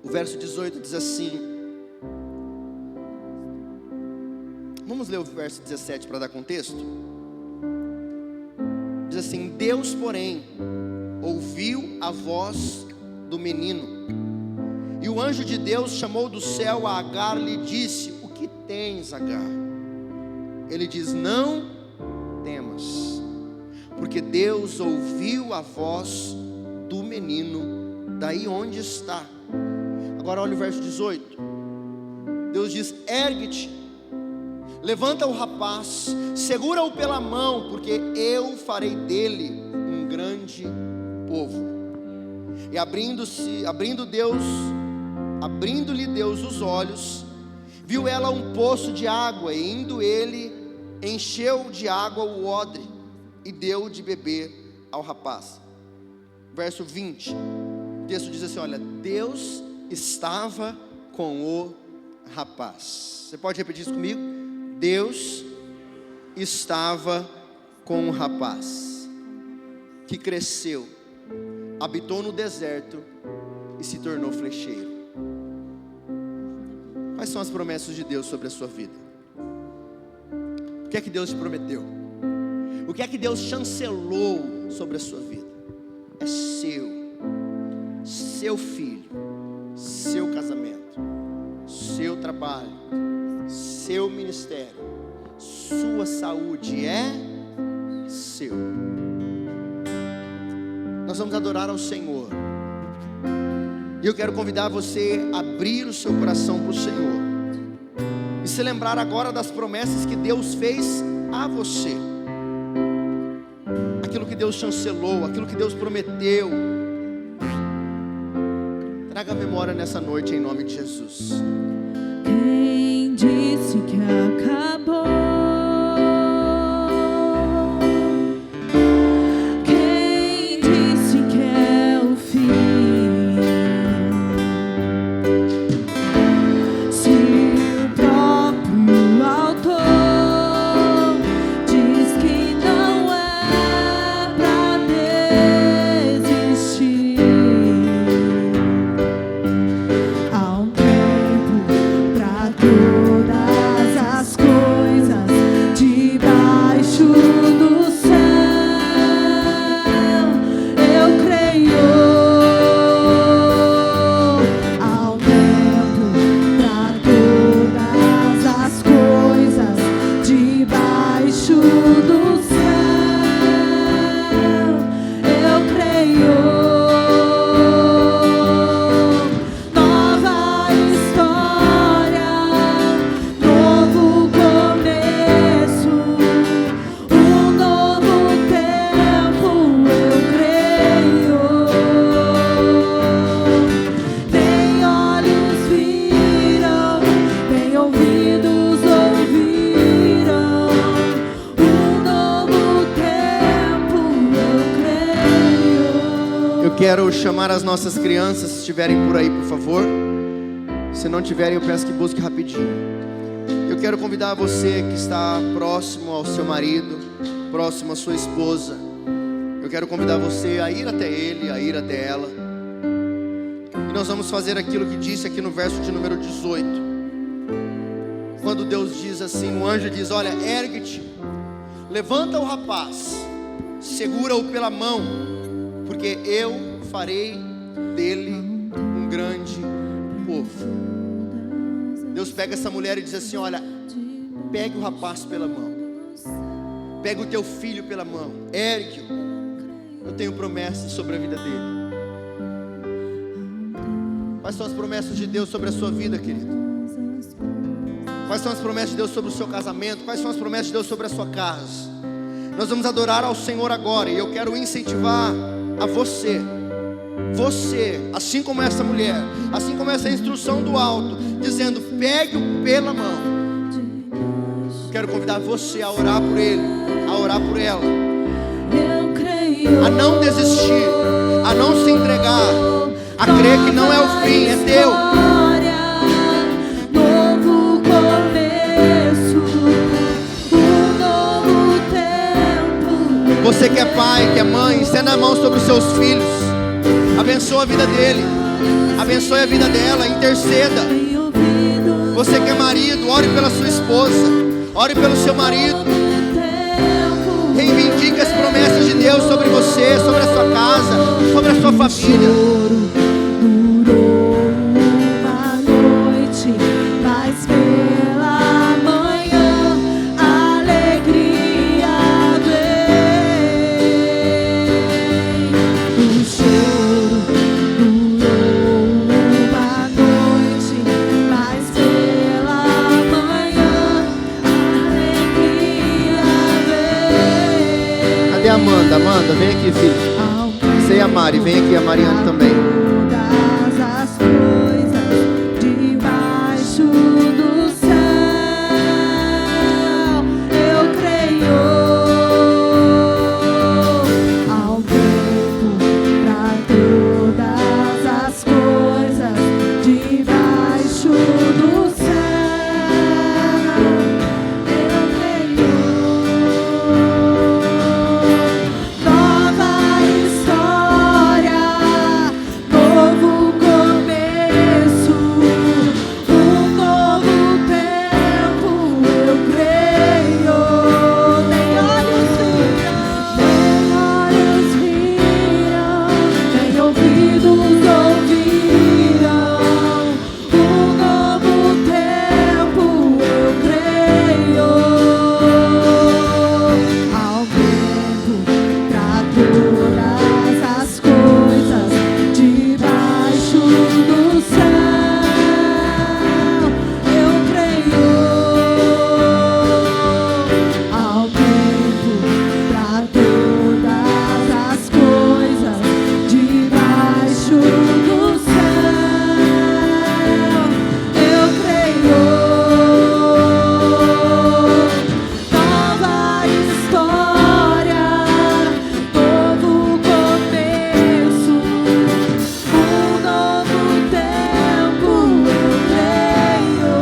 O verso 18 diz assim. Vamos ler o verso 17 para dar contexto? Diz assim: Deus, porém, ouviu a voz do menino, e o anjo de Deus chamou do céu a Agar e lhe disse: o que tens, Agar? Ele diz: não temas, porque Deus ouviu a voz do menino daí onde está. Agora olha o verso 18. Deus diz: ergue-te, levanta o rapaz, segura-o pela mão, porque eu farei dele um grande povo. E abrindo-lhe Deus os olhos, viu ela um poço de água, e indo ele, encheu de água o odre, e deu de beber ao rapaz. Verso 20, o texto diz assim: olha, Deus estava com o rapaz. Você pode repetir isso comigo? Deus estava com o rapaz, que cresceu, habitou no deserto e se tornou flecheiro. Quais são as promessas de Deus sobre a sua vida? O que é que Deus te prometeu? O que é que Deus chancelou sobre a sua vida? É seu filho, seu casamento, seu trabalho, seu ministério, sua saúde é seu. Nós vamos adorar ao Senhor, e eu quero convidar você a abrir o seu coração para o Senhor, e se lembrar agora das promessas que Deus fez a você, aquilo que Deus chancelou, aquilo que Deus prometeu. Traga a memória nessa noite em nome de Jesus. Quem disse que acabou? Quem disse que é o fim? Se o próprio autor diz que não é pra desistir. Há um tempo pra todas as coisas debaixo do céu. Eu creio. Há um tempo pra todas as coisas debaixo do céu. Eu creio. Nova história, novo começo, um novo tempo, eu creio. Nem olhos viram, nem ouvidos ouviram, um novo tempo, eu creio. Eu quero chamar as nossas crianças, se estiverem por aí, por favor. Se não tiverem, eu peço que busque rapidinho. Eu quero convidar você que está próximo ao seu marido, próximo à sua esposa. Eu quero convidar você a ir até ele, a ir até ela. E nós vamos fazer aquilo que disse aqui no verso de número 18. Quando Deus diz assim, o anjo diz: olha, ergue-te, levanta o rapaz, segura-o pela mão, porque eu farei dele um grande povo. Deus pega essa mulher e diz assim: olha, pegue o rapaz pela mão, pega o teu filho pela mão, ergue-o. Eu tenho promessas sobre a vida dele. Quais são as promessas de Deus sobre a sua vida, querido? Quais são as promessas de Deus sobre o seu casamento? Quais são as promessas de Deus sobre a sua casa? Nós vamos adorar ao Senhor agora, e eu quero incentivar a você, assim como essa mulher, assim como essa instrução do alto, dizendo: pegue-o pela mão. Quero convidar você a orar por ele, a orar por ela, Eu creio. a não desistir, a não se entregar, a crer que não é o fim, é teu. Novo começo, Você que é pai, que é mãe, estenda a mão sobre os seus filhos. Abençoa a vida dele, abençoe a vida dela, interceda. Você que é marido, ore pela sua esposa, ore pelo seu marido. Reivindique as promessas de Deus sobre você, sobre a sua casa, sobre a sua família. Durou uma noite, mas pela manhã a alegria veio. O choro durou uma noite, mas pela manhã a alegria veio. Cadê a Amanda? Amanda, vem aqui, filho. Você e a Mari, vem aqui, a Mariana também. Todas as coisas debaixo do céu, eu creio. Ao tempo pra todas as coisas debaixo do céu, eu creio. Nova história, novo começo, um novo tempo, eu creio. Nem olhos viram, nem ouvidos ouviram, um novo tempo, eu creio. Ao tempo pra todas as coisas debaixo do céu, eu creio. Ao tempo pra todas as coisas debaixo do céu, eu creio. Nova história, novo começo, um novo tempo, eu creio.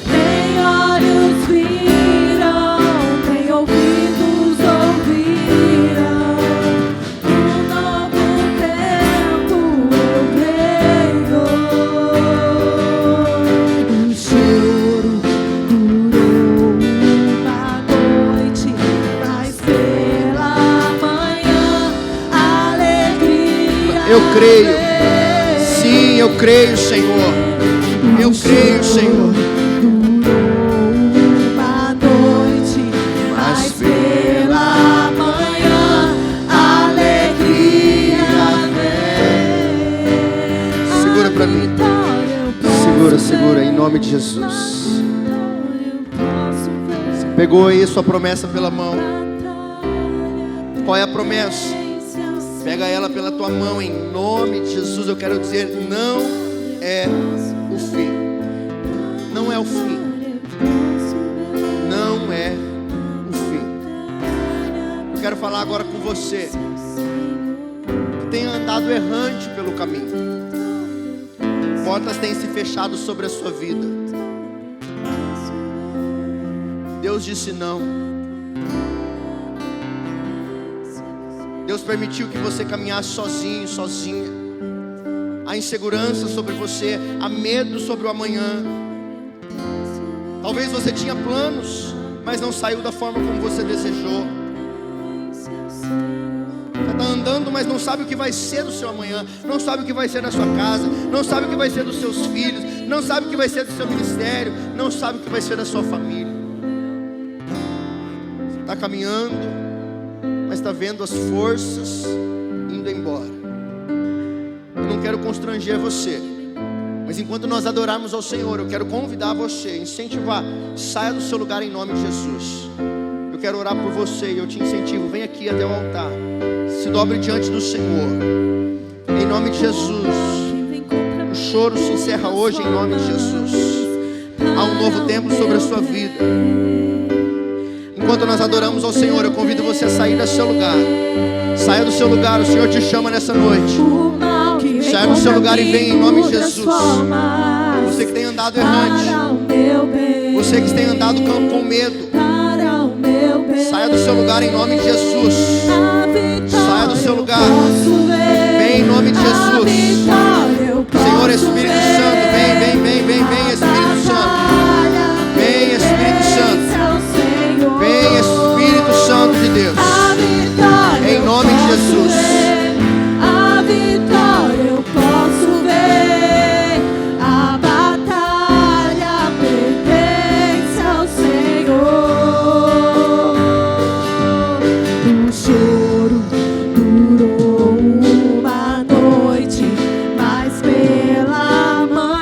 Nem olhos viram, nem ouvidos ouviram, um novo tempo, eu creio. O choro durou uma noite, mas pela manhã a alegria Eu creio. veio. Sim, eu creio, Senhor. Eu creio, Senhor. Durou uma noite, mas pela manhã a alegria veio. Segura pra mim. Segura, segura, em nome de Jesus. Pegou aí sua promessa pela mão. Qual é a promessa? Pega ela pela tua mão, em nome de Jesus. Eu quero dizer, não é o fim. Não é o fim. Não é o fim. Eu quero falar agora com você que tem andado errante pelo caminho. Portas têm se fechado sobre a sua vida. Deus disse não. Deus permitiu que você caminhasse sozinho, sozinha. Há insegurança sobre você, há medo sobre o amanhã. Talvez você tinha planos, mas não saiu da forma como você desejou. Você está andando, mas não sabe o que vai ser do seu amanhã. Não sabe o que vai ser da sua casa. Não sabe o que vai ser dos seus filhos. Não sabe o que vai ser do seu ministério. Não sabe o que vai ser da sua família. Você está caminhando, mas está vendo as forças indo embora. Eu não quero constranger você, mas enquanto nós adorarmos ao Senhor, eu quero convidar você, incentivar, saia do seu lugar em nome de Jesus. Eu quero orar por você e eu te incentivo, vem aqui até o altar, se dobre diante do Senhor, em nome de Jesus. O choro se encerra hoje em nome de Jesus. Há um novo tempo sobre a sua vida. Enquanto nós adoramos ao Senhor, eu convido você a sair do seu lugar. Saia do seu lugar, o Senhor te chama nessa noite. Saia do seu lugar e venha em nome de Jesus. Você que tem andado errante, você que tem andado com medo, eu penso. Saia do seu lugar em nome de Jesus. Saia do seu lugar. Vem em nome de Jesus. Senhor Espírito Santo, vem, vem, vem, vem, vem, Espírito Santo. Vem, Espírito Santo. Vem, Espírito Santo de Deus. Em nome de Jesus. A vitória eu posso ver. A batalha pertence ao Senhor. O choro durou uma noite, mas pela manhã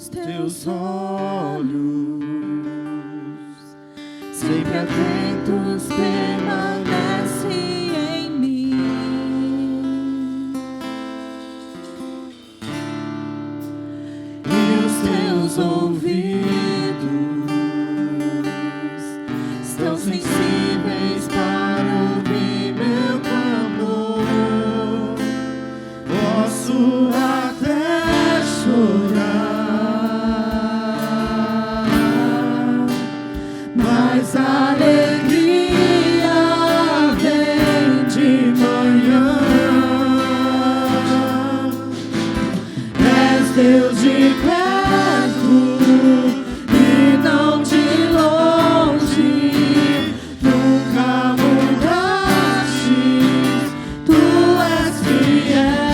teus olhos, sempre atentos, permanecem em mim. E os teus ouvidos estão sensíveis para ouvir meu clamor. Posso até chorar, mas a alegria vem de manhã. És Deus de perto e não de longe, nunca mudaste, tu és fiel.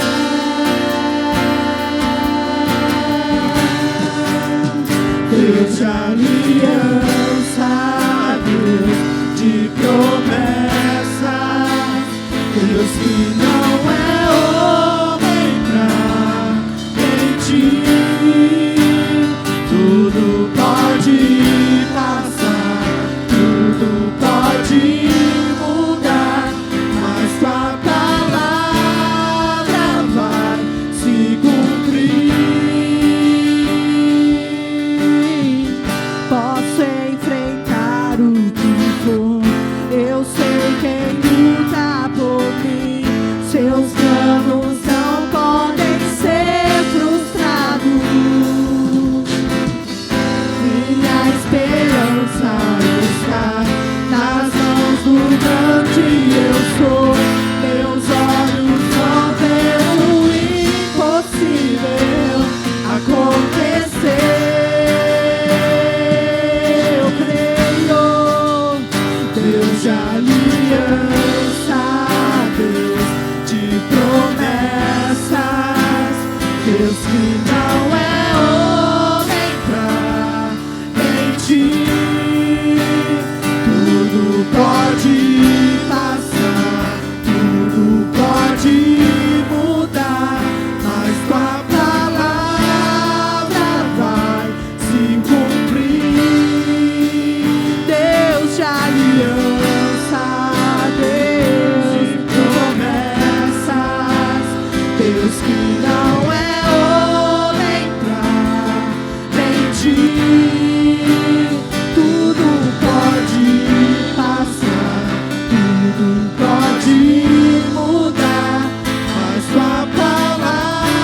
Deus de aliança, Deus de promessas, Deus que não é homem pra mentir. Tudo pode passar, tudo pode mudar, mas tua palavra vai se cumprir. Posso enfrentar o que for, eu sei quem luta por mim. Seus planos não podem ser frustrados. Minha esperança está nas mãos do grande eu sou. Meus olhos vão ver o impossível acontecer. Eu creio, Deus de aliança, Deus de promessas, Deus que não é homem pra mentir. Tudo pode passar, tudo pode mudar, mas tua palavra vai se cumprir. Deus de aliança, Deus de promessas, Deus que não é homem pra mentir. Tudo pode passar, tudo pode mudar, mas tua palavra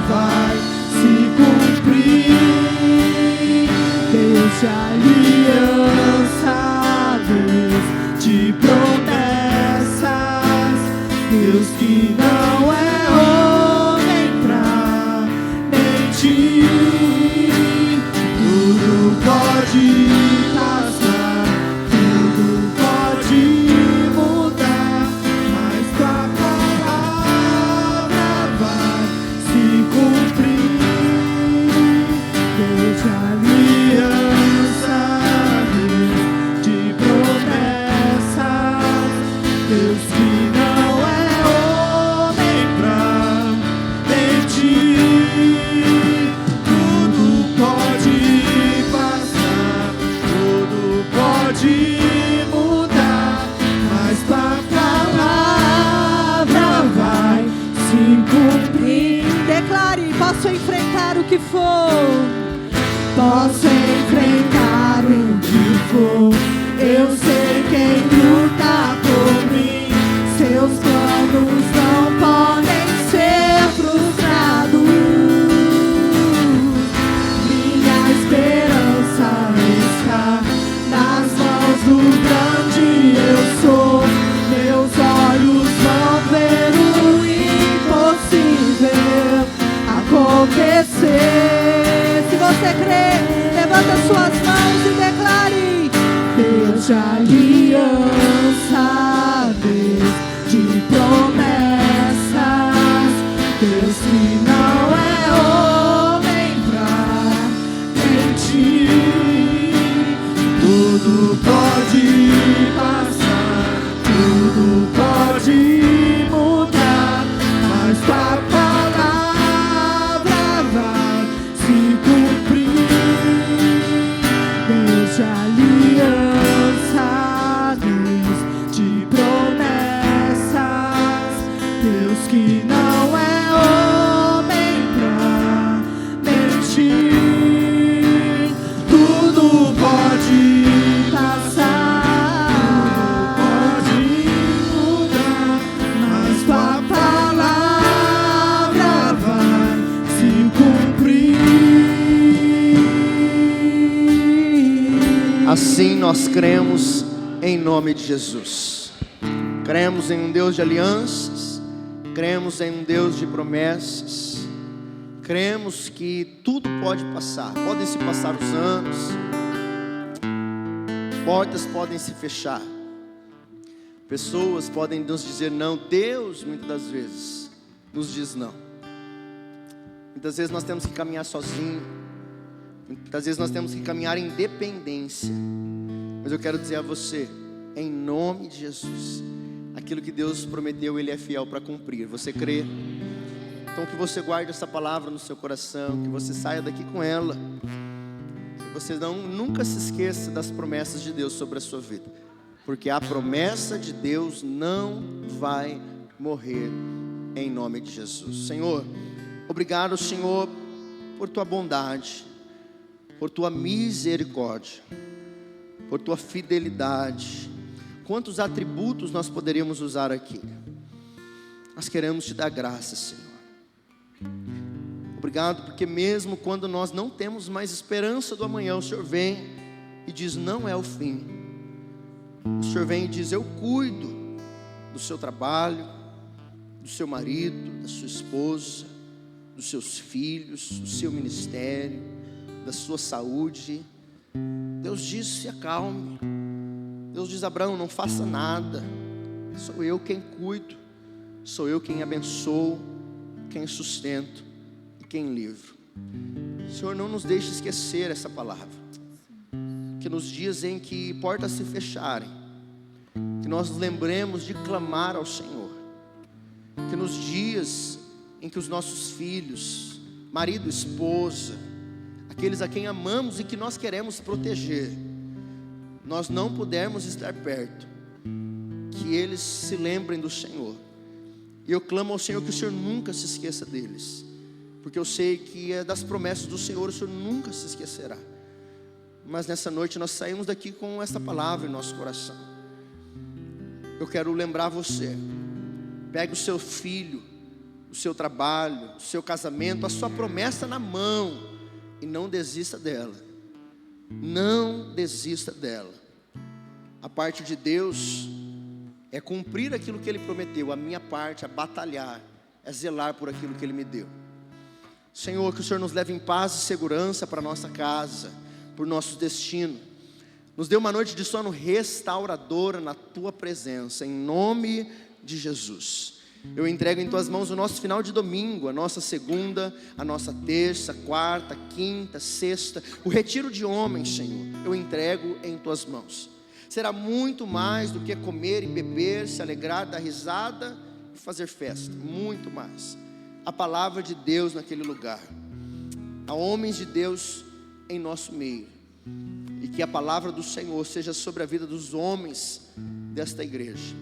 vai se cumprir. Deus de aliança, Deus de promessas, Deus que não é homem pra mentir. Tudo pode passar, tudo pode mudar, mas tua palavra vai se cumprir. Deus de aliança, Deus de promessas, Deus que não é homem pra mentir. Tudo pode passar, tudo pode mudar, mas tua palavra vai se cumprir. Declare: posso enfrentar o que for, posso enfrentar o que for. Eu sei quem luta por mim. Seus planos não podem ser frustrados. Minha esperança está nas mãos do grande eu sou. Meus olhos vão ver o impossível acontecer. Se você crê, levanta suas mãos e declare: Deus de aliança, Deus de promessas, Deus que não é homem pra mentir. Tudo pode passar, tudo pode mudar, mas tua palavra vai se Assim nós cremos em nome de Jesus. Cremos em um Deus de alianças, cremos em um Deus de promessas, cremos que tudo pode passar, podem se passar os anos, portas podem se fechar, pessoas podem nos dizer não. Deus muitas das vezes nos diz não. Muitas vezes nós temos que caminhar sozinho, muitas vezes nós temos que caminhar em dependência. Mas eu quero dizer a você, em nome de Jesus, aquilo que Deus prometeu, Ele é fiel para cumprir. Você crê? Então que você guarde essa palavra no seu coração, que você saia daqui com ela, que você nunca se esqueça das promessas de Deus sobre a sua vida, porque a promessa de Deus não vai morrer, em nome de Jesus. Senhor, obrigado, Senhor, por Tua bondade, por Tua misericórdia, por Tua fidelidade. Quantos atributos nós poderíamos usar aqui? Nós queremos Te dar graça, Senhor. Obrigado, porque mesmo quando nós não temos mais esperança do amanhã, o Senhor vem e diz: não é o fim. O Senhor vem e diz: eu cuido do seu trabalho, do seu marido, da sua esposa, dos seus filhos, do seu ministério, da sua saúde. Deus diz: se acalme. Deus diz: Abraão, não faça nada, sou eu quem cuido, sou eu quem abençoo, quem sustento e quem livro. Senhor, não nos deixe esquecer essa palavra, que nos dias em que portas se fecharem, que nós lembremos de clamar ao Senhor, que nos dias em que os nossos filhos, marido, esposa, aqueles a quem amamos e que nós queremos proteger, nós não pudermos estar perto, que eles se lembrem do Senhor. E eu clamo ao Senhor que o Senhor nunca se esqueça deles, porque eu sei que é das promessas do Senhor, o Senhor nunca se esquecerá. Mas nessa noite nós saímos daqui com esta palavra em nosso coração. Eu quero lembrar você, pegue o seu filho, o seu trabalho, o seu casamento, a sua promessa na mão, e não desista dela. Não desista dela. A parte de Deus é cumprir aquilo que Ele prometeu. A minha parte é batalhar, é zelar por aquilo que Ele me deu. Senhor, que o Senhor nos leve em paz e segurança para a nossa casa, por nosso destino. Nos dê uma noite de sono restauradora na Tua presença, em nome de Jesus. Eu entrego em Tuas mãos o nosso final de domingo, a nossa segunda, a nossa terça, quarta, quinta, sexta, o retiro de homens, Senhor, eu entrego em Tuas mãos. Será muito mais do que comer e beber, se alegrar, dar risada e fazer festa, muito mais. A palavra de Deus naquele lugar, há homens de Deus em nosso meio, e que a palavra do Senhor seja sobre a vida dos homens desta igreja.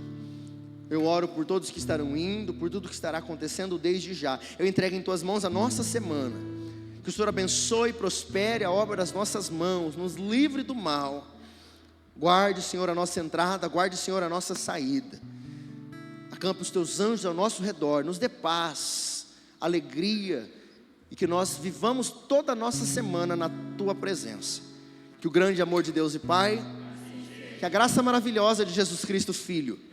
Eu oro por todos que estarão indo, por tudo que estará acontecendo desde já. Eu entrego em Tuas mãos a nossa semana. Que o Senhor abençoe e prospere a obra das nossas mãos, nos livre do mal. Guarde, Senhor, a nossa entrada, guarde, Senhor, a nossa saída. Acampa os Teus anjos ao nosso redor, nos dê paz, alegria, e que nós vivamos toda a nossa semana na Tua presença. Que o grande amor de Deus e Pai, que a graça maravilhosa de Jesus Cristo, Filho,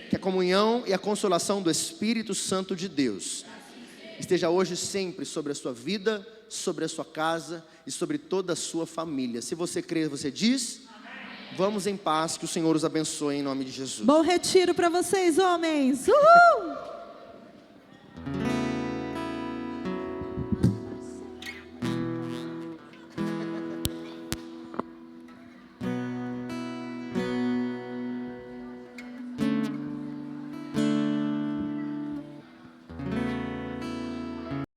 que a comunhão e a consolação do Espírito Santo de Deus esteja hoje e sempre sobre a sua vida, sobre a sua casa e sobre toda a sua família. Se você crê, você diz: amém. Vamos em paz, que o Senhor os abençoe em nome de Jesus. Bom retiro para vocês, homens. Uhul!